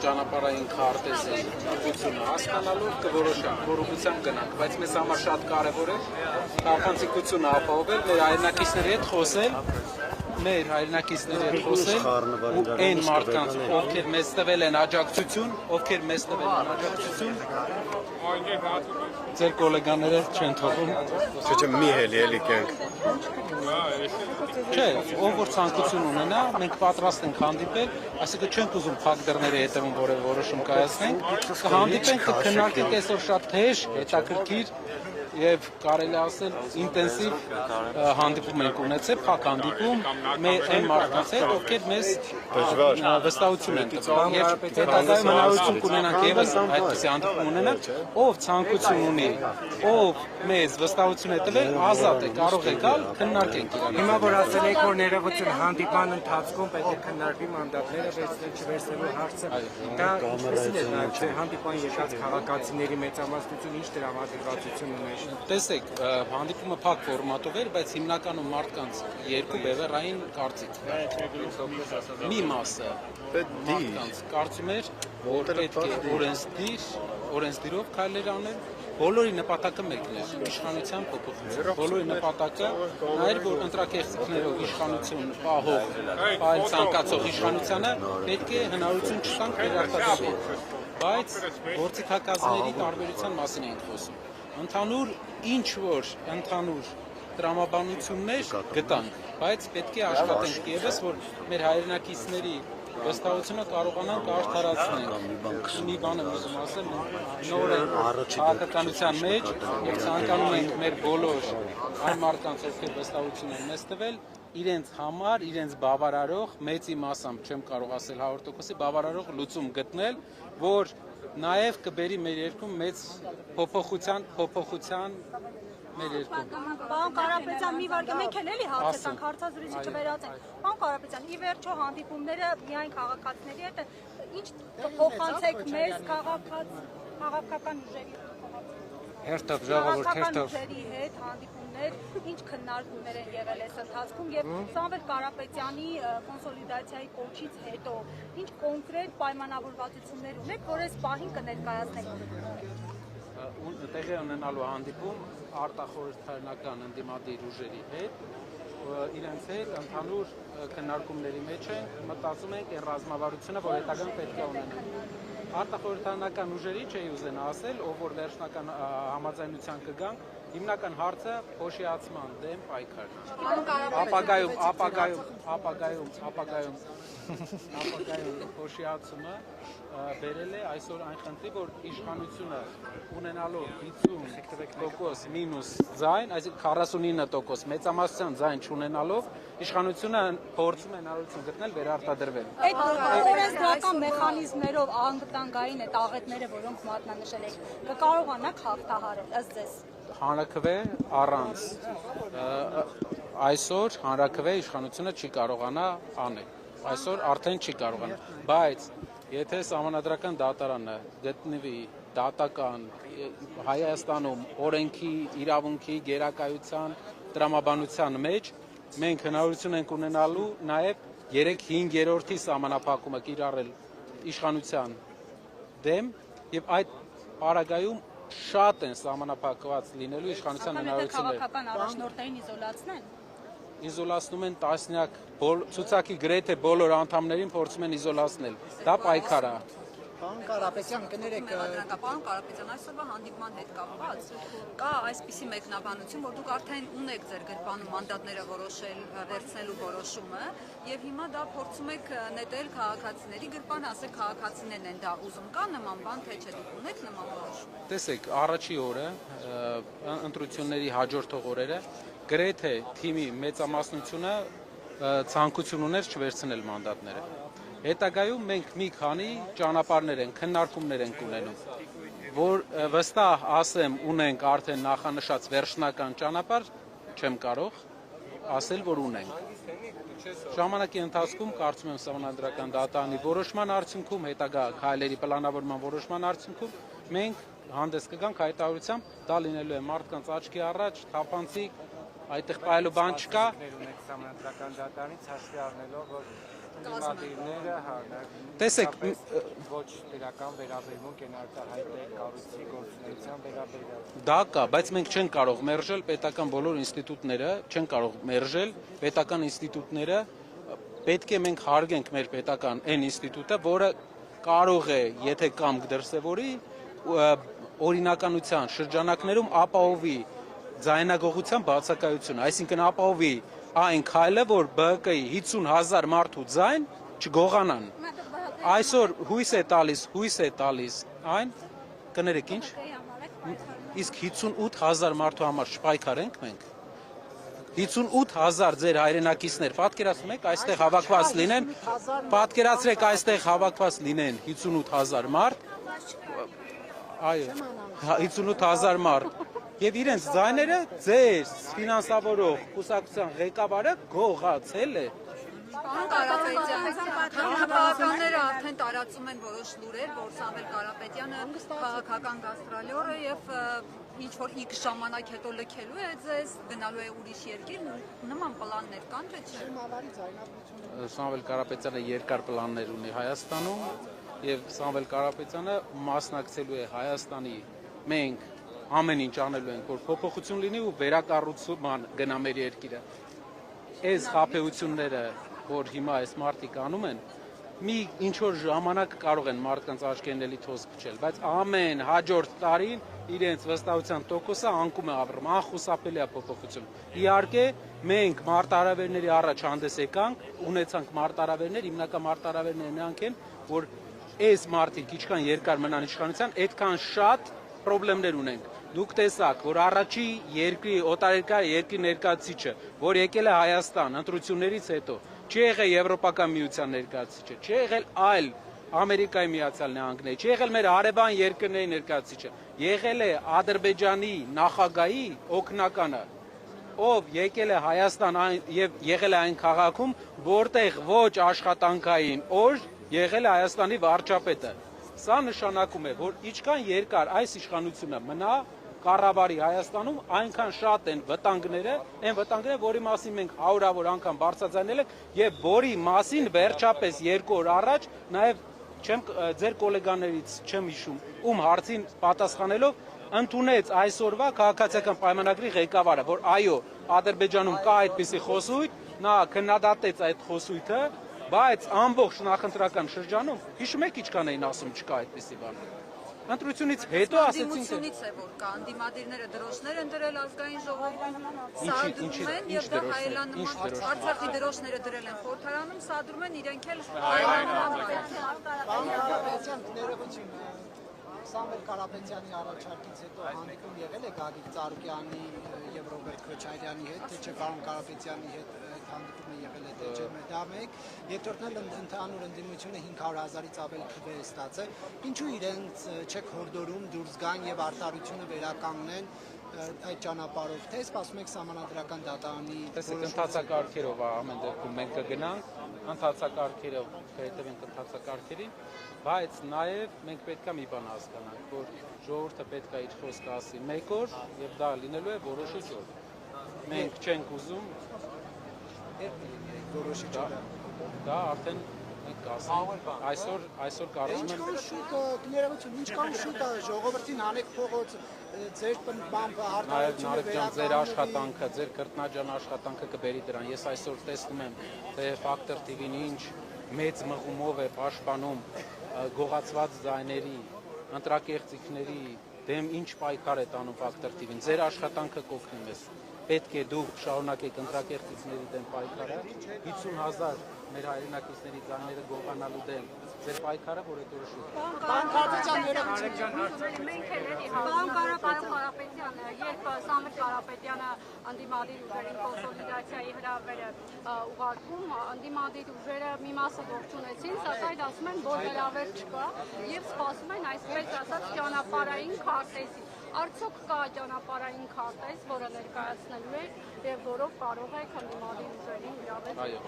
Ճանապարհային քարտեզի ուղղությունը հասկանալով կորոշանք, որ ուղղությամբ գնանք, բայց մեզ համար շատ կարևոր է քաղաքացիությունը ապահովել, մեր հայրենակիցների հետ խոսել, ու այն մարդկանց, ովքեր մեզ տվել են աջակցություն, ձեր գոլեգաները չեն թողում։ Չէ, մի հելի էլի կյանք։ Չէ, ով որ ցանկություն ունենա, մենք պատրաստ ենք հանդիպել, այսինքն չենք ուզում փակ դռների հետևում որևէ որոշում կայացնենք, կհանդիպենք, կքննարկենք այսօր շատ թեժ, հետաքրքիր եւ կարելի ասել ինտենսիվ հանդիպում ենք ունեցել, փակ հանդիպում այն մարդկանց հետ, ովքեր մեզ վստահություն են տվել եւ հետագայում հնարավորություն կունենանք եւս այդպիսի հանդիպում ունենալ, ով ցանկություն ունի, ով մեզ վստահություն է տվել, ազատ է, կարող է գալ, քննարկենք իրար։ Հիմա որ ասել եք, որ ներողություն հանդիպան ընթացքում պետք է քննարկվի մանդատները վերցնելու հարցը, դա ինչպես է նայում, թե հանդիպան եկած քաղաքացիների մեծամասնությունը ինչ տրամադրվածություն ունի։ Տեսեք, հանդիպումը փակ ֆորմատով էր, բայց հիմնականում մարդկանց երկու բևեռային կարծիք։ Մի մասը մարդկանց կարծում էր, որ պետք է օրենսդիրով քայլեր անել, բոլորի նպատակը մեկն էր, իշխանության փոփոխություն։ Բոլորի նպատակը նա էր, որ ընտրակեղծիքներով իշխանություն պահող, այլ ցանկացող իշխանությանը պետք է հնարավորություն չտանք վերարտադրվել։ Բայց գործիքակազմերի տարբերության մասին ենք խոսում։ Ընդհանուր տրամաբանություններ գտանք, բայց պետք է աշխատենք ևս, որ մեր հայրենակիցների վստահությունը կարողանանք արդարացնել։ Մի բան եմ ուզում ասել, նոր ենք քաղաքականության մեջ եւ ցանկանում ենք մեր բոլոր այն մարդկանց, ովքեր վստահություն են մեզ տվել, իրենց համար, իրենց բավարարող, մեծի մասամբ չեմ կարող ասել 100%-ի բավարարող լուծում գտնել, որ նաև կբերի մեր երկրում մեծ փոփոխության մեր երկրում։ Պարոն Կարապետյան, մի վարք մենք էլ էլի հարցեցանք, հարցազրույցը չվերացենք։ Պարոն Կարապետյան, ի վերջո հանդիպումները միայն քաղաքացիների հետ են, ինչ փոխանցեք մեզ քաղաքական ուժերի հետ հանդիպումներ, ինչ քննարկումներ են եղել այս ընթացքում եւ Սամվել Կարապետյանի կոնսոլիդացիայի կոչից հետո ինչ կոնկրետ պայմանավորվածություններ ունեք, որ այս պահին կներկայացնեք։ Տեղի ունենալու հանդիպում արտախորհրդարանական ընդդիմադիր ուժերի հետ, իրենց հետ ընդհանուր քննարկումների մեջ են, մտածում ենք այն ռազմավարությունը, որ հետագայում պետք է ունենանք։ Արտախորհրդարանական ուժերի չէի ուզենա ասել, ով որ վերջնական համաձայնության կգանք, հիմնական հարցը փոշիացման դեմ պայքարն է։ Ապագայում փոշիացումը բերել է այսօր այն խնդրի, որ իշխանությունը ունենալով 50% մինուս ձայն, այսինքն 49% մեծամասնության ձայն չունենալով, իշխանությունը փորձում է հնարավորություն գտնել վերարտադրվել։ Այդ օրենսդրական մեխանիզմներով անվտանգային այդ աղետները, որոնք մատնանշել եք, կկարողանաք հաղթահարել ըստ ձեզ։ Հանրաքվե առանց այսօր հանրաքվե իշխանությունը չի կարողանա անել։ Այսօր արդեն չի կարողանա, բայց եթե Սահմանադրական դատարանը գտնվի դատական Հայաստանում օրենքի, իրավունքի, գերակայության, տրամաբանության մեջ, մենք հնարավորություն ենք ունենալու նաև 3/5 սահմանափակումը կիրառել իշխանության դեմ եւ այդ պարագայում շատ են սահմանափակված լինելու իշխանության հնարավորությունները։ Քաղաքական առաջնորդներին իզոլացնեն։ Իզոլացնում են տասնյակ ցուցակի գրեթե բոլոր անդամներին փորձում են իզոլացնել։ Դա պայքար է։ Պարոն Կարապետյան, կներեք, Պարոն Կարապետյան, այսօրվա հանդիպման հետ կապված կա այսպիսի մեկնաբանություն, որ դուք արդեն ունեք ձեր գրպանում մանդատները վերցնելու որոշումը եւ հիմա դա փորձում եք նետել քաղաքացիների գրպանը, ասեք քաղաքացիներն են դա ուզում, կա նման բան, թե չէ դուք ունեք նման որոշում։ Տեսեք, առաջի օրը ընտրությունների հաջորդող օրերը գրեթե թիմի մեծամասնությունը ցանկություն ուներ չվերցնել մանդատները։ Հետագայում մենք մի քանի ճանապարհներ են, քննարկումներ ենք ունենում, որ վստահ ասեմ ունենք արդեն նախանշած վերջնական ճանապարհ, չեմ կարող ասել, որ ունենք։ Ժամանակի ընթացքում կարծում եմ Սահմանադրական դատարանի որոշման արդյունքում, հետագա քայլերի պլանավորման որոշման արդյունքում մենք հանդես կգանք հայտարարությամբ, դա լինելու է մարդկանց աչքի առաջ, թափանցիկ, այդտեղ պայելու բան չկա։ Ունենք համանդրական դատարանից հաշվի առնելով, որ դիմադիրները Տեսեք, ոչ դրական վերաբերմունք են արտահայտել կառույցի գործունեության վերաբերյալ։ դա կա, բայց մենք չենք կարող մերժել պետական բոլոր ինստիտուտները, չենք կարող մերժել պետական ինստիտուտները, պետք է մենք հարգենք մեր պետական այն ինստիտուտը, որը կարող է, եթե կամք դրսևորի, օրինականության շրջանակներում ապահովի ձայնագողության բացակայությունը, այսինքն ապահովի այն քայլը, որ ԲՀԿ-ի 50,000 մարդու ձայն չգողանան։ Այսօր հույս է տալիս այն, կներեք ինչ, իսկ 58,000 մարդու համար շպայքար ենք մենք, 58,000 ձեր հայրենակիցներ, պատկերացնում եք այստեղ հավաքված լինեն, պատկերացրեք այստեղ հավաքված լինեն 58,000 մարդ, այո, 58,000 մարդ, եւ իրենց ձայները ձեր ֆինանսավորող կուսակցության ղեկավարը գողացել է։ Պարոն Կարապետյան, քաղաքականները արդեն տարածում են որոշ լուրեր, որ Սամվել Կարապետյանը քաղաքական գաստրոլյոր է եւ ինչ-որ X ժամանակ հետո լքելու է ձեզ, գնալու է ուրիշ երկիր, նման պլաններ կան, թե չէ։ Սամվել Կարապետյանը երկար պլաններ ունի Հայաստանում եւ Սամվել Կարապետյանը մասնակցելու է Հայաստանի, մենք ամեն ինչ անելու ենք, որ փոփոխություն լինի ու վերակառուցման գնա մեր երկիրը։ Այս խաբեությունները, որ հիմա այս մարդիկ անում են, մի ինչ-որ ժամանակ կարող են մարդկանց աչքերն էլի թոզ փչել, բայց ամեն հաջորդ տարին իրենց վստահության տոկոսը անկում է ապրում, անխուսափելի է փոփոխություն։ Իհարկե, մենք մարտահրավերների առաջ հանդես եկանք, ունեցանք մարտահրավերներ, հիմնական մարտահրավերները նրանք են, որ այս մարդիկ ինչքան երկար մնան իշխանության, այդքան շատ խնդիրներ ունենք։ Դուք տեսաք, որ առաջի երկրի օտարերկրյա երկրի ներկայացուցիչը, որ եկել է Հայաստան ընտրություններից հետո, չի եղել Եվրոպական միության ներկայացուցիչը, չի եղել այլ Ամերիկայի Միացյալ Նահանգների, չի եղել մեր հարևան երկրների ներկայացուցիչը, եղել է Ադրբեջանի նախագահի օգնականը, ով եկել է Հայաստան եւ եղել է այն քաղաքում, որտեղ ոչ աշխատանքային օր եղել է Հայաստանի վարչապետը։ Սա նշանակում է, որ ինչքան երկար այս իշխանությունը մնա Ղարաբաղի Հայաստանում, այնքան շատ են վտանգները, այն վտանգները, որի մասին մենք հարյուրավոր անգամ բարձրաձայնել ենք եւ որի մասին վերջապես 2 օր առաջ նաեւ ձեր գոլեգաներից չեմ հիշում, ում հարցին պատասխանելով ընդունեց այսօրվա քաղաքացիական պայմանագրի ղեկավարը, որ այո, Ադրբեջանում կա այդպիսի խոսույթ, նա քննադատեց այդ խոսույթը, բայց ամբողջ նախընտրական շրջանում հիշում եք ինչքան էին ասում չկա այդպիսի բան։ Ընտրությունից հետո ասեցին թե է որ կա անդիմադիրները դրոշներ են դրել ազգային ժողովում, սադրում են եւ դա հայելանում են։ Արցախի դրոշները դրել են խորհրդարանում, սադրում են իրենք էլ հայելանում։ Սամվել Կարապետյանի առաջարկից հետո հանդիպում եղել է Գագիկ Ծառուկյանի եւ Ռոբերտ Քոչարյանի հետ, թե չէ պարոն Կարապետյանի հետ այդ հանդիպումը եղել է, թե չէ, դա մեկ։ Երկրորդն էլ ընդհանուր ընդդիմությունը 500,000-ից ավել քվե է ստացել։ Ինչու իրենց չեք հորդորում դուրս գան եւ արտարությունը վերականգնեն այդ ճանապարհով, թե սպասում եք սահմանադրական դատարանի։ Տեսեք, ընթացակարգերով ամեն դեպքում մենք կգնանք, ընթացակարգերով կհետևենք ընթացակարգերին, բայց նաև մենք պետք է մի բան հասկանանք, որ ժողովուրդը պետք է իր խոսքը ասի մեկ օր եւ դա լինելու է որոշիչ օր։ Մենք չենք ուզում որոշիչ օր։ Դա արդեն մենք կասենք այսօր կարծում եմ ինչքան շուտ ներողություն, ինչքան շուտ է ժողովրդին անեք փողոց ձեր բան Նարեկ ջան, ձեր աշխատանքը, ձեր կրտնաջան աշխատանքը կբերի դրան։ Ես այսօր տեսնում եմ, թե Factor TV-ն ինչ մեծ մղումով է պաշտպանում գողացված ձայների, ընտրակեղծիքների դեմ ինչ պայքար է տանում Factor TV-ն։ Ձեր աշխատանքը կօգնի մեզ։ Պետք է դուք շարունակեք ընտրակեղծիքների դեմ պայքարը, 50,000 մեր հայրենակիցների ձայները գողանալու դեմ ձեր պայքարը, որ այդ օրը շուտ։ Պարոն Կարապետյան, երբ Սամվել Կարապետյանը անդիմադիր ուժերին կոնսոլիդացիայի հրավերը ուղարկում, անդիմադիր ուժերը մի մասը ողջունեցին, սակայն ասում են, որ հրավեր չկա եւ սպասում են այսպես ասած ճանապարհային քարտեզի։ Արդյոք կա ճանապարհային քարտեզ, որը ներկայացնելու է եւ որով կարող եք անդիմադիր ուժերին հրավեր։ Այո։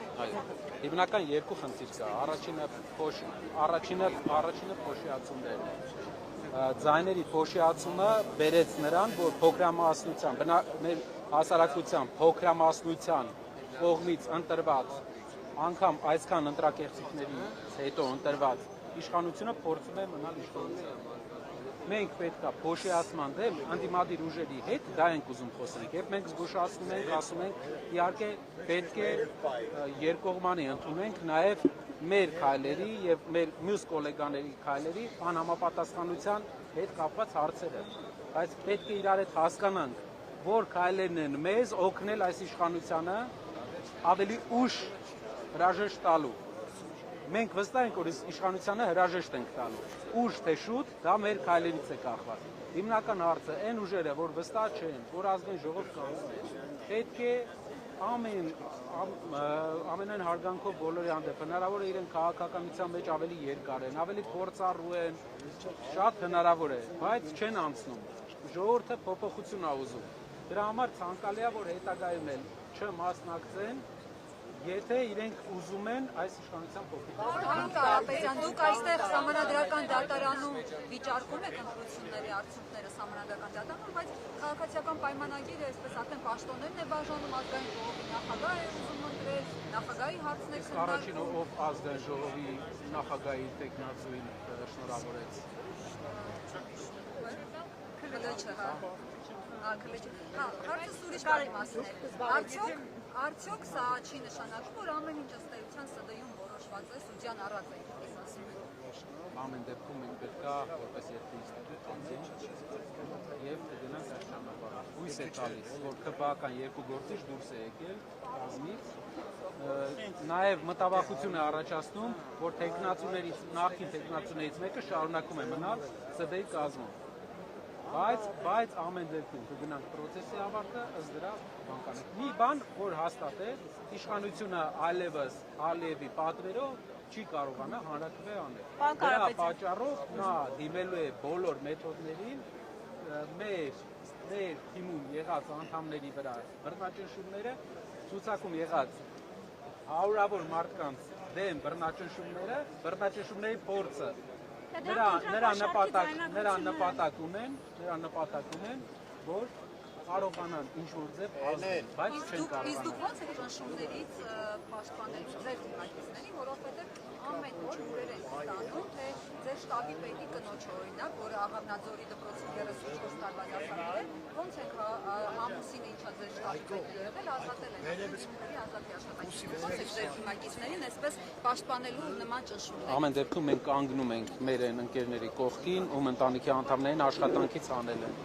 Հիմնական երկու խնդիր կա։ Առաջինը փոշիացումներն են։ ձայների փոշիացումը բերեց նրան, որ փոքրամասնության, մեր հասարակության փոքրամասնության կողմից ընտրված, անգամ այսքան ընտրակեղծիքների հետո ընտրված իշխանությունը փորձում է մնալ իշխանության։ Մենք պետք է փոշիացման դեմ ընդդիմադիր ուժերի հետ դա ենք ուզում խոսենք, եւ մենք զգուշացնում ենք, ասում ենք, իհարկե պետք է երկկողմանի ընդունենք նաեւ մեր քայլերի եւ մեր մյուս գոլեգաների քայլերի անհամապատասխանության հետ կապված հարցերը, բայց պետք է իրար հետ հասկանանք, որ քայլերն են մեզ օգնել այս իշխանությանը ավելի ուշ հրաժեշտ տալու։ Մենք վստահ ենք, որ իշխանությանը հրաժեշտ ենք տալու։ Ուշ թե շուտ, դա մեր քայլերից է կախված։ Հիմնական հարցը այն ուժերը, որ վստահ չեն, որ ազգային ժողով կառուցվի, պետք է ամենայն հարգանքով բոլորի հանդեպ հնարավոր է իրեն քաղաքականության մեջ ավելի երկար են, ավելի փորձառու են, շատ հնարավոր է, բայց չեն անցնում։ Ժողովուրդը փոփոխություն է ուզում։ Դրա համար ցանկալի է, որ հետագայում էլ չմասնակցեն, եթե իրենք ուզում են այս իշխանության փոփոխություն։ Կարապետյան, դուք այստեղ սահմանադրական դատարանում վիճարկում եք ընտրությունների արդյունքները սահմանադրական դատարանում, բայց քաղաքացիական պայմանագիրը այսպես արդեն պաշտոններն է բաժանում, ազգային ժողովի նախագահ է ուզում ընտրել, նախագահի հարցներ քննարկում։ Առաջին ով ազգային ժողովի նախագահի տեխնացուին շնորհավորեց։ Հարցը ուրիշ բանի մասին է։ Արդյոք սա չի նշանակում, որ ամեն ինչ ըստ էության ՍԴ-ում որոշված է, սուդյան առած է այս ասում են։ Ամեն դեպքում մենք պետք է որպես երկու ինստիտուտ անցնենք եւ կգնանք այս ճանապարհը։ Հույս է տալիս, որ ԿՊԱ-ական երկու գործիչ դուրս է եկել կազմից, նաեւ մտավախություն է առաջացնում, որ տեխնացուներից նախին տեխնացուներից մեկը շարունակում է մնալ ՍԴ-ի կազմում։ Բայց ամեն դեպքում կգնանք process-ի ավարտը, ըստ դրա բան կանենք։ Մի բան, որ հաստատ է, իշխանությունը այլևս Ալիևի պատվերով չի կարողանա հանրաքվե անել։ Դրա պատճառով նա դիմելու է բոլոր մեթոդներին մեր թիմում եղած անդամների վրա բռնաճնշումները, ցուցակում եղած հարյուրավոր մարդկանց դեմ բռնաճնշումների փորձը նրա նպատակ ունեն, որ կարողանան ինչ-որ ձև ազդել, բայց չեն կարողանա։ Իսկ դուք ո՞նց եք ճնշումներից պաշտպանել ձեր դիմակիցներին, որովհետև ամեն օր լուրեր են ստանում, թե ձեր շտաբի պետի կնոջ օրինակ, որը Աղավնաձորի դպրոցում 34 տարվա դասավար է, ոնց եք ամուսինը ինչա ձեր շտաբի պետը եղել, ազատել են ազատի աշխատանքից։ Ոնց եք ձեր դիմակիցներին այսպես պաշտպանելու նման ճնշումներ։ Ամեն դեպքում մենք կանգնում ենք մեր ընկերների կողքին, ում ընտանիքի անդամներին աշխատանքից անել են։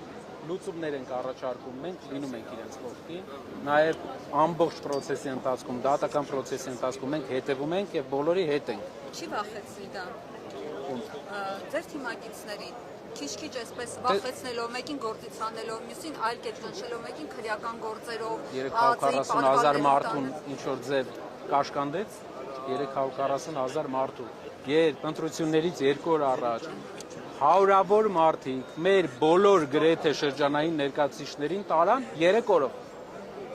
Լուծումներ ենք առաջարկում, մենք լինում ենք իրենց կողքին, նաև ամբողջ process-ի ընթացքում, դատական process-ի ընթացքում մենք հետևում ենք եւ բոլորի հետ ենք։ Չի վախեցնի դա։ Ձեր թիմակիցներին քիչ-քիչ այսպես վախեցնելով, մեկին գործից անելով, մյուսին այլ կերպ ճնշելով, մեկին քրեական գործերով, 340,000 մարդուն ինչ որ ձև կաշկանդեց, 340,000 մարդու։ Երբ ընտրություններից 2 օր առաջ հարյուրավոր մարդիկ մեր բոլոր գրեթե շրջանային ներկայացուցիչներին տարան 3 օրով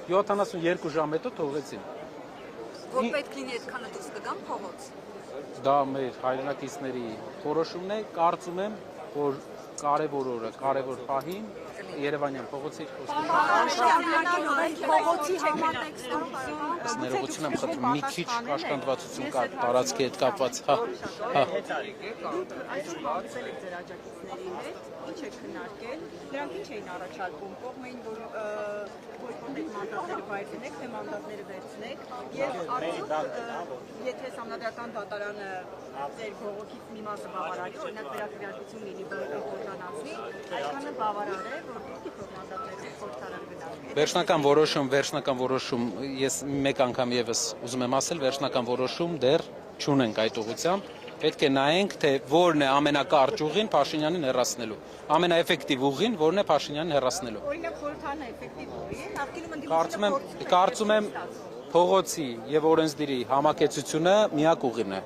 72 ժամ հետո թողեցին։ Որ պետք լինի այդքանը դուրս կգան փողոց։ Դա մեր հայրենակիցների որոշումն է, կարծում եմ, որ կարևոր օրը, կարևոր պահին Երևանյան փողոցի փողոցի համատեքստում ներողություն եմ խնդրում, մի քիչ կաշկանդվածություն կա տարածքի հետ կապված, հա։ Այսօր բացել եք ձեր աջակիցների հետ, ինչ եք քննարկել, նրանք ինչ էին առաջարկում, կողմ էին, որ բոյկոտեք մանդատները վայրենեք, թե մանդատները վերցնեք, եւ արդյոք եթե համանդրական դատարանը ձեր բողոքից մի մասը բավարարի, օրինակ վերակրյատություն լինի բողոքանացնի, այդքանը բավարար է, որ մանդատները խորհրդարան գնահատվեն։ Վերջնական որոշում, ես մեկ անգամ եւս ուզում եմ ասել, վերջնական որոշում դեռ չունենք այդ ուղղությամբ։ Պետք է նայենք, թե որն է ամենակարճ ուղին Փաշինյանին հեռացնելու։ Ամենաէֆեկտիվ ուղին որն է Փաշինյանին հեռացնելու։ Օրինակ խորհրդարանը էֆեկտիվ ուղի է, հարկինում Կարծում եմ փողոցի եւ օրենսդիրի համակեցությունը միակ ուղին է։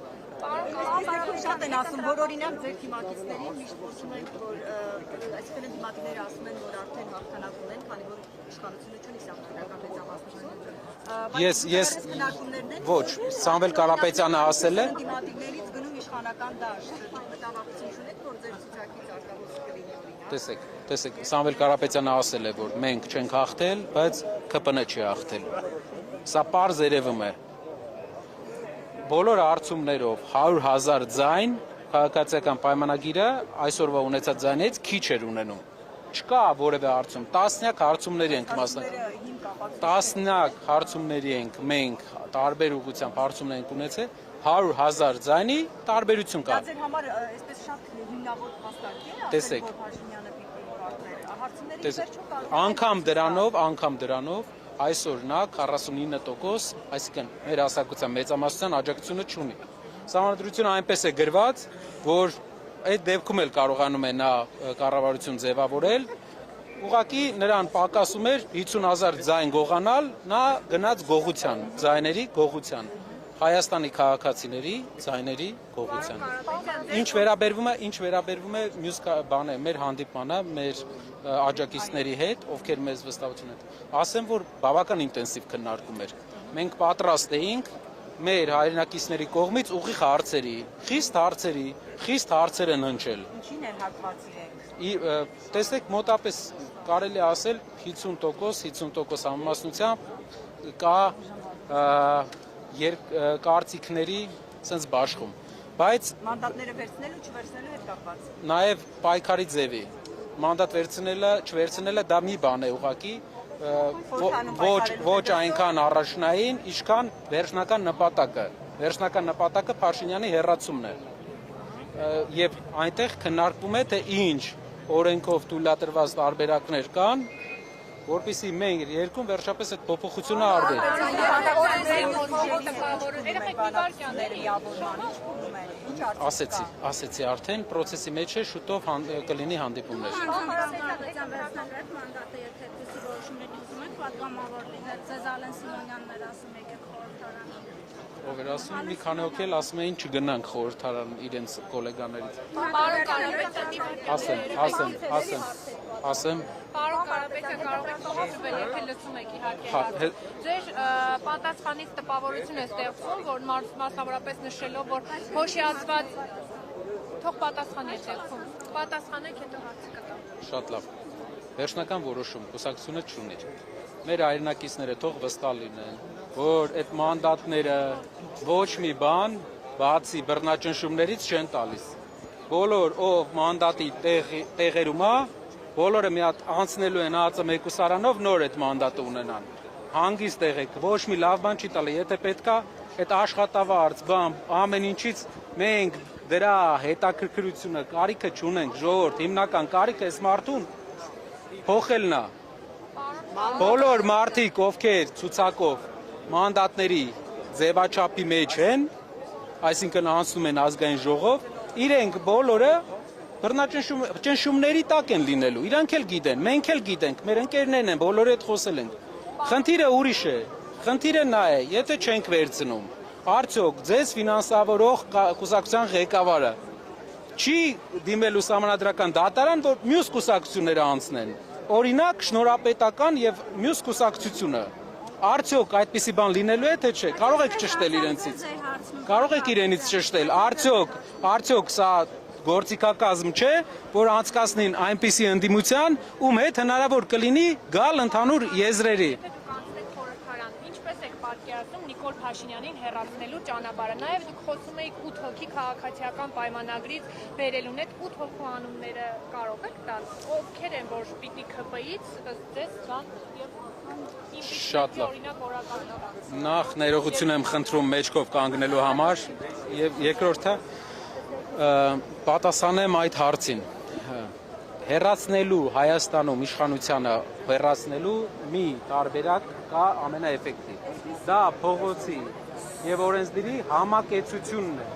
Շատ են ասում, որ օրինակ ձեր թիմակիցներին միշտ խոսում են, որ այսինքն դիմակիցները ասում են, որ արդեն հաղթանակ ունեն, քանի որ իշխանությունը չունի սահմանադրական մեծամասնություն։ Ոչ, Սամվել Կարապետյանը ասել է, իշխանական դաշտ, մտավախություն չունեք, որ ձեր ցուցակից արտահոսք կլինի օրինակ։ Տեսեք, Սամվել Կարապետյանը ասել է, որ մենք չենք հաղթել, բայց ԿՊՆ չի հաղթել։ Սա պարզ երևում է։ Բոլոր հարցումներով 100,000 ձայն քաղաքացիական պայմանագիրը այսօրվա ունեցած ձայներից քիչ էր ունենում։ Չկա որևէ հարցում, տասնյակ հարցումների ենք մասնակցել։ Տասնյակ հարցումների ենք մենք տարբեր ուղղությամբ հարցումներ ենք ունեցել, 100,000 ձայնի տարբերություն կա։ Դա ձեր համար այսպես շատ հիմնավոր փաստարկ է, Տեսեք, որ Փաշինյանը պիտի ուղղարկներ։ Հարցումների վերջում կարող անգամ դրանով այսօր նա 49%, այսինքն մեր հասարակության մեծամասնության աջակցությունը չունի։ Սահմանադրությունը այնպես է գրված, որ այդ դեպքում էլ կարողանում է նա կառավարություն ձևավորել, ուղղակի նրան պակասում էր 50,000 ձայն գողանալ, նա գնաց գողության, ձայների գողության, Հայաստանի քաղաքացիների ձայների գողության։ Ինչ վերաբերվում է մյուս բանը, մեր հանդիպմանը, մեր աջակիցների հետ, ովքեր մեզ վստահություն են, ասեմ, որ բավական ինտենսիվ քննարկում էր։ Մենք պատրաստ էինք մեր հայրենակիցների կողմից ուղիղ հարցերի, խիստ հարցեր են հնչել։ ինչին են հակված իրենք։ Տեսեք, մոտապես կարելի ասել 50% համամասնությամբ կա կարծիքների սենց բաշխում, բայց Մանդատները վերցնելու չվերցնելու հետ կապված։ նաև պայքարի ձևի, մանդատ վերցնելը, չվերցնելը դա մի բան է ուղղակի, ոչ այնքան առաջնային, ինչքան վերջնական նպատակը։ Վերջնական նպատակը Փաշինյանի հեռացումն է։ Եվ այնտեղ քննարկվում է, թե ինչ օրենքով թույլատրված տարբերակներ կան, որպեսզի մենք երկում վերջապես այդ փոփոխությունը արվի։ Ասեցի արդեն, process-ի մեջ է, շուտով կլինի հանդիպումներ։ Ով էր ասում, մի քանի հոգել ասում էին չգնանք խորհրդարան իրենց գոլեգաներից։ Ասեմ։ Պարոն Կարապետյան, կարող եք խորհրդվել, եթե լսում եք իհարկե։ Ձեր պատասխանից տպավորություն է ստեղծում, որ մասնավորապես նշելով, որ հոշիացված թող պատասխանի է ստեղծում։ Պատասխանեք, հետո հարցը կտամ։ Շատ լավ։ Վերջնական որոշում կուսակցությունը չունի։ Մեր հայրենակիցները թող վստահ լինեն, որ այդ մանդատները ոչ մի բան բացի բռնաճնշումներից չեն տալիս։ Բոլոր ով մանդատի տեղերում է, բոլորը մի հատ անցնելու են ԱԱԾ մեկուսարանով նոր այդ մանդատը ունենան։ Հանգիստ եղեք, ոչ մի լավ բան չի տալի, եթե պետքա այդ աշխատավարձ, ամեն ինչից մենք դրա հետաքրքրությունը, կարիքը չունենք, ժողովուրդ, հիմնական կարիքը էս մարդուն փոխելն է։ Բոլոր մարդիկ, ովքեր ցուցակով մանդատների ձևաչափի մեջ են, այսինքն անցնում են ազգային ժողով, իրենք բոլորը բռնաճնշումների տակ են լինելու, իրանք էլ գիտեն, մենք էլ գիտենք, մեր ընկերներն են, բոլորը հետ խոսել ենք։ Խնդիրը ուրիշ է, խնդիրը նա է, եթե չենք վերցնում, արդյոք ձեզ ֆինանսավորող կուսակցության ղեկավարը չի դիմելու սահմանադրական դատարան, որ մյուս կուսակցությունները անցնեն, օրինակ շնորհապետական եւ մյուս կուսակցությունը, արդյոք այդպիսի բան լինելու է, թե չէ, կարող եք ճշտել իրենցից, կարող եք իրենից ճշտել, արդյոք սա գործիքակազմ չէ, որ անցկացնին այնպիսի ընդդիմության, ում հետ հնարավոր կլինի գալ ընդհանուր եզրերի։ Ինչպես եք պատկերացնում Նիկոլ Փաշինյանին հեռացնելու ճանապարհը, նաև դուք խոսում եք 8 հոգի քաղաքացիական պայմանագրից բերելուն, այդ 8 հոգու անունները կարող եք տալ, ովքեր են, որ պիտի ԿՊ-ից ձեզ գան եւ Շատ լավ։ Նախ ներողություն եմ խնդրում մեջքով կանգնելու համար եւ երկրորդը պատասխանեմ այդ հարցին։ Հեռացնելու Հայաստանում իշխանությանը հեռացնելու մի տարբերակ կա ամենաէֆեկտիվ։ Դա փողոցի եւ օրենսդիրի համակեցությունն է։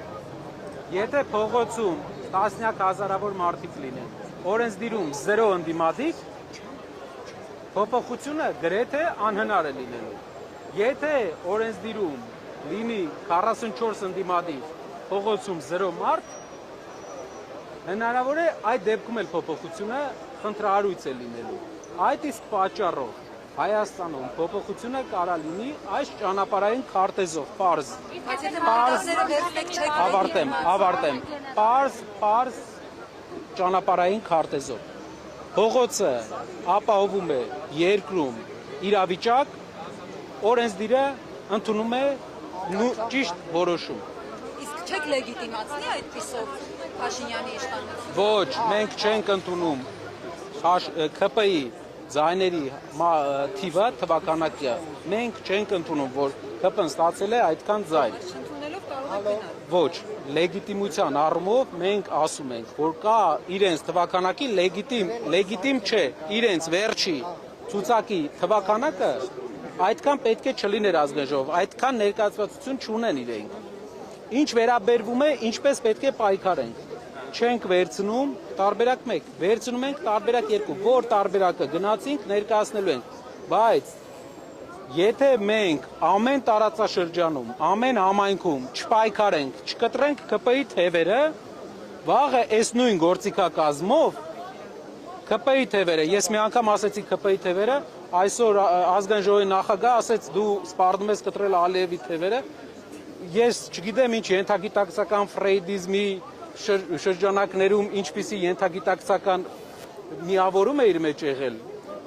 Եթե փողոցում տասնյակ հազարավոր մարդիկ լինեն, օրենսդիրում 0 ընդդիմադիր, փոփոխությունը գրեթե անհնար է լինելու։ Եթե օրենսդիրում լինի 44 ընդդիմադիր, փողոցում 0 մարդ, հնարավոր է այդ դեպքում էլ փոփոխությունը խնդրահարույց է լինելու։ Այդ իսկ պատճառով Հայաստանում փոփոխությունը կարա լինի այս ճանապարհային քարտեզով, պարզ։ Բայց եթե մանդատները վերցնեք չեք Ավարտեմ։ Պարզ ճանապարհային քարտեզով։ Փողոցը ապահովում է երկրում իրավիճակ, օրենսդիրը ընդունում է ճիշտ որոշում։ Իսկ չեք լեգիտիմացնի այդպիսով Փաշինյանի իշխանությունը։ Ոչ, մենք չենք ընդունում ՔՊ-ի ձայների թիվը թվականակը։ Մենք չենք ընդունում, որ ԿՊ-ն ստացել է այդքան ձայն։ Ընդունելով կարող եք գնալ։ Ոչ, լեգիտիմության առումով մենք ասում ենք, որ կա իրենց թվականակի լեգիտիմ չէ, իրենց վերջի ցուցակի թվականակը այդքան պետք է չլիներ ազգային ժողով, այդքան ներկայացվածություն չունեն իրենք։ Ինչ վերաբերվում է, ինչպես պետք է պայքարենք։ Չենք վերցնում տարբերակ 1, վերցնում ենք տարբերակ 2, որ տարբերակը գնացինք ներկայացնելու ենք, բայց եթե մենք ամեն տարածաշրջանում, ամեն համայնքում չպայքարենք, չկտրենք ԿՊ-ի թևերը, վաղը այս նույն գործիքակազմով ԿՊ-ի թևերը, ես մի անգամ ասեցի ԿՊ-ի թևերը, այսօր ազգային ժողովի նախագահ ասեց դու սպառնում ես կտրել Ալիևի թևերը, ես չգիտեմ ինչ ենթագիտակցական ֆրեյդիզմի շրջանակներում ինչպիսի ենթագիտակցական միավորում է իր մեջ եղել,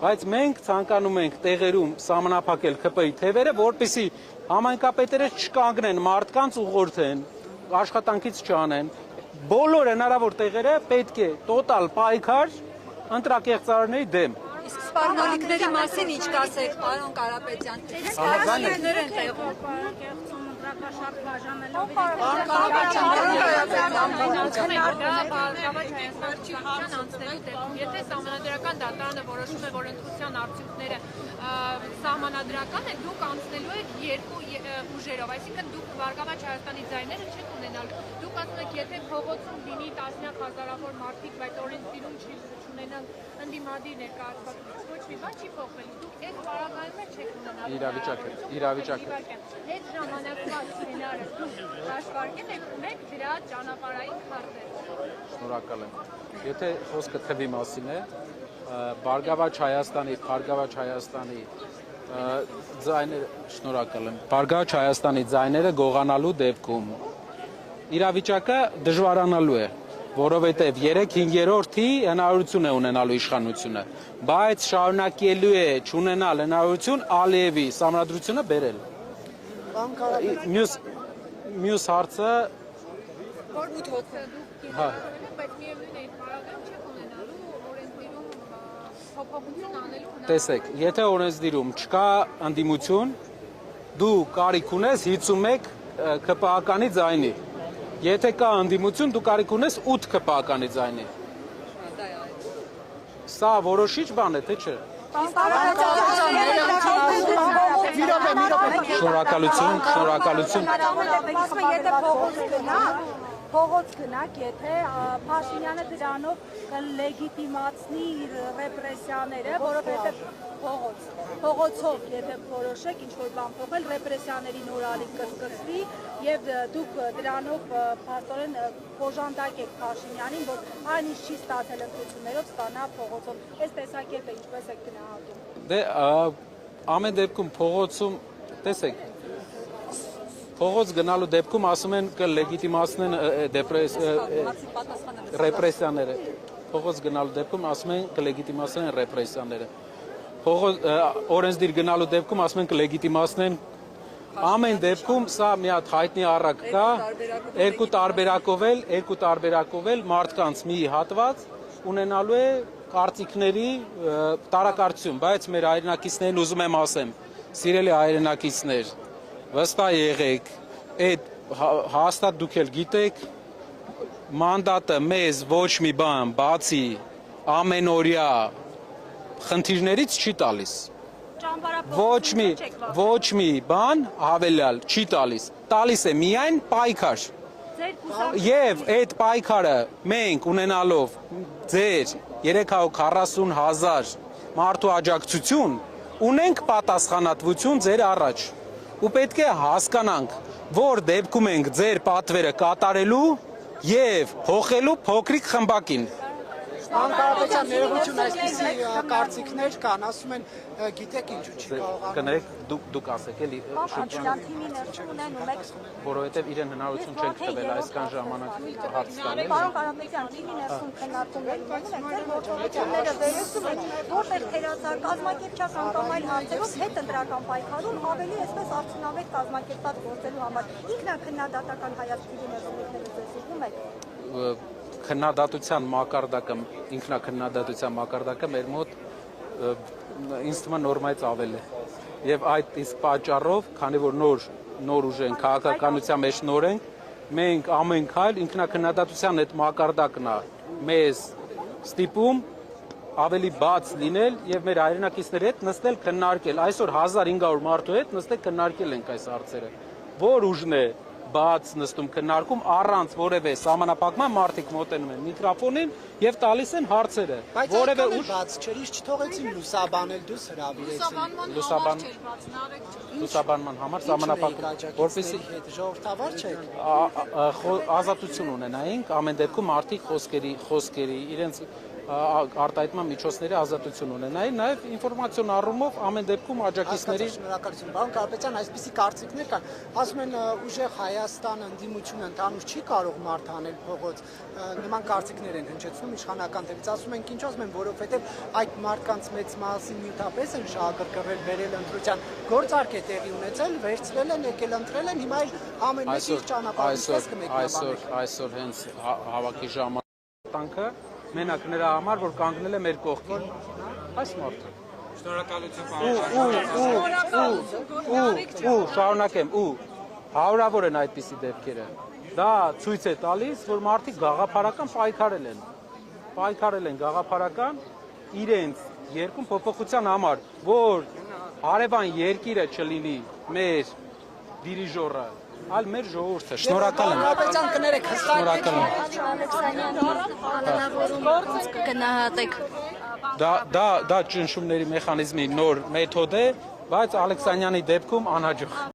բայց մենք ցանկանում ենք տեղերում սահմանափակել ԿՊ-ի թևերը, որպեսզի համայնքապետերը չկանգնեն, մարդկանց ուղղորդեն, աշխատանքից չանեն։ Բոլոր հնարավոր տեղերը պետք է տոտալ պայքար ընտրակեղծարարների դեմ։ Իսկ սպառնալիքների մասին ինչ կասեք, պարոն Կարապետյան։ Սպառնալիքներ են տեղում։ Եթե սահմանադրական դատարանը որոշում է, որ ընտրության արդյունքները սահմանադրական է, դուք անցնելու եք երկու ուժերով, այսինքն դուք Բարգավաճ Հայաստանի ձայները չեք ունենալու։ Դուք ասում եք, եթե փողոցում լինի տասնյակ հազարավոր մարդիկ, բայց օրենսդիրում չունենան ընդդիմադիր ներկայացված, ոչ մի բան չի փոխվելու։ Դուք այդ պարագայում չեք ունենալու։ Իրավիճակը։ Այդ ժամանակվա սցենարը դուք հաշվարկել եք, ունեք դրա ճանապարհային քարտեզ։ Շնորհակալ եմ։ Եթե խոսքը թվի մասին է, Բարգավաճ Հայաստանի ձայները, շնորհակալ եմ։ Բարգավաճ Հայաստանի ձայները գողանալու դեպքում իրավիճակը դժվարանալու է, որովհետև 3/5-րդի հնարավորություն է ունենալու իշխանությունը, բայց շարունակելու է չունենալ հնարավորություն Ալիևի սահմանադրությունը բերել։ Մյուս հարցը Որ 8 հոգու։ հա Բայց միևնույն է, պարագայում չեք ունենալու օրենսդիրում փոփոխություն անելու հնարավորություն։ Տեսեք, եթե օրենսդիրում չկա ընդդիմություն, դու կարիք ունես 51 ԿՊԱ-կանի ձայնի։ Եթե կա ընդդիմություն, դու կարիք ունես 8 ԿՊԱ-կանի ձայնի։ Սա որոշիչ բան է, թե չէ։ Շնորհակալություն։ Փողոց գնաք, եթե Փաշինյանը դրանով կլեգիտիմացնի իր ռեպրեսիաները, որովհետև փողոցով եթե որոշեք ինչ-որ բան փոխել, ռեպրեսիաների նորալի կսկսվի եւ դուք դրանով փաստորեն խոժանդակ եք Փաշինյանին, որ այն ինչ չի ստացել ընտրություններով ստանա փողոցով։ Այս տեսակետը ինչպես եք գնահատում։ Դե ամեն դեպքում փողոցում, տեսեք, փողոց գնալու դեպքում ասում են կլեգիտիմացնեն ռեպրեսիաները։ Փողոց գնալու դեպքում ասում են կլեգիտիմացնեն ռեպրեսիաները։ Օրենսդիր գնալու դեպքում ասում են կլեգիտիմացնեն։ Ամեն դեպքում սա մի հատ հայտնի առակ կա, երկու տարբերակով էլ մարդկանց մի հատված ունենալու է կարծիքների տարակարծություն, բայց մեր հայրենակիցներին ուզում եմ ասեմ, սիրելի հայրենակիցներ, վստահ եղեք, այդ հաստատ դուք էլ գիտեք, մանդատը մեզ ոչ մի բան բացի ամենօրյա խնդիրներից չի տալիս։ Ոչ մի բան հավելյալ չի տալիս է միայն պայքար։ Եվ այդ պայքարը մենք ունենալով ձեր 340,000 մարդու աջակցություն ունենք պատասխանատվություն ձեր առաջ ու պետք է հասկանանք, որ դեպքում ենք ձեր պատվերը կատարելու եւ հոխելու փոքրիկ խմբակին։ Անկարապետյան ներողություն այսպիսի կարծիքներ կան, ասում են գիտեք ինչու չի կարողանում։ Կներեք դուք ասեք էլի Շրջան թիմի ներսում ունեն ու մեկ որովհետև իրեն հնարավորություն չենք տվել այսքան ժամանակ հարց տալու։ Պարոն Կարապետյան, թիմի ներսում քննարկումներ ունեն, ձեր գործողությունները վերլուծում են, որտեղ թերացար կազմակերպչական կամ այլ հարցերով հետ ընտրական պայքարում ավելի այսպես արդյունավետ կազմակերպված գործելու համար ինքնակննադատական հայացքի ներդրումները ձեզ ուղղում եք։ Քննադատության մակարդակը, ինքնակննադատության մակարդակը մեր մոտ ինձ թվում է նորմայից ավել է։ Եվ այդ իսկ պատճառով, քանի որ նոր ուժ ենք, քաղաքականության մեջ նոր ենք, մենք ամեն քայլ ինքնակննադատության այդ մակարդակն է մեզ ստիպում ավելի բաց լինել եւ մեր հայրենակիցների հետ նստել քննարկել։ Այսօր 1500 մարդու հետ նստել քննարկել ենք այս հարցերը։ Որ ուժն է բաց նստում քննարկում առանց որևէ սահմանափակման մարդիկ մոտենում են միկրոֆոնին եւ տալիս են հարցերը։ Որևէ ուժ բաց չէր, ինչ չթողեցին լուսաբանել դուս հրավիրեցին։ Լուսաբանման համար սահմանափակում, որպեսզի ժողովրդավար չեք։ Ազատություն ունենայինք ամեն դեպքում մարդիկ խոսքերի իրենց արտահայտման միջոցների ազատություն ունենային, նաև ինֆորմացիոն առումով ամեն դեպքում աջակիցների շնորհակալություն։ Պարոն Կարապետյան, այսպիսի կարծիքներ կան։ Ասում են ուժեղ Հայաստանը ընդդիմությունը ընդհանուր չի կարող մարդ անել փողոց։ Նման կարծիքներ են հնչեցնում իշխանական դեպից։ Ասում են, ինչ ասում են, որովհետև այդ մարդկանց մեծ մասին նյութապես են շահագրգռել, վերել ընտրության գործարք է տեղի ունեցել, վերցրել են, եկել ընտրել են, հիմա ամեն մեկը իր ճանապարհից կմեկնաբանի։ Այսօր հենց հավաքի ժամանակը մենակ նրա համար, որ կանգնել է մեր կողքին։ Այս մարդը։ Շնորհակալություն։ Շարունակեմ, հարյուրավոր են այդպիսի դեպքերը։ Դա ցույց է տալիս, որ մարդիկ գաղափարական պայքարել են գաղափարական իրենց երկում փոփոխության համար, որ հարևան երկիրը չլինի մեր դիրիժորը, այլ մեր ժողովուրդը։ Շնորհակալ եմ։ Կարապետյան կներեք հստակ Կգնահատեք։ Դա ճնշումների մեխանիզմի նոր մեթոդ է, բայց Ալեքսանյանի դեպքում անհաջող։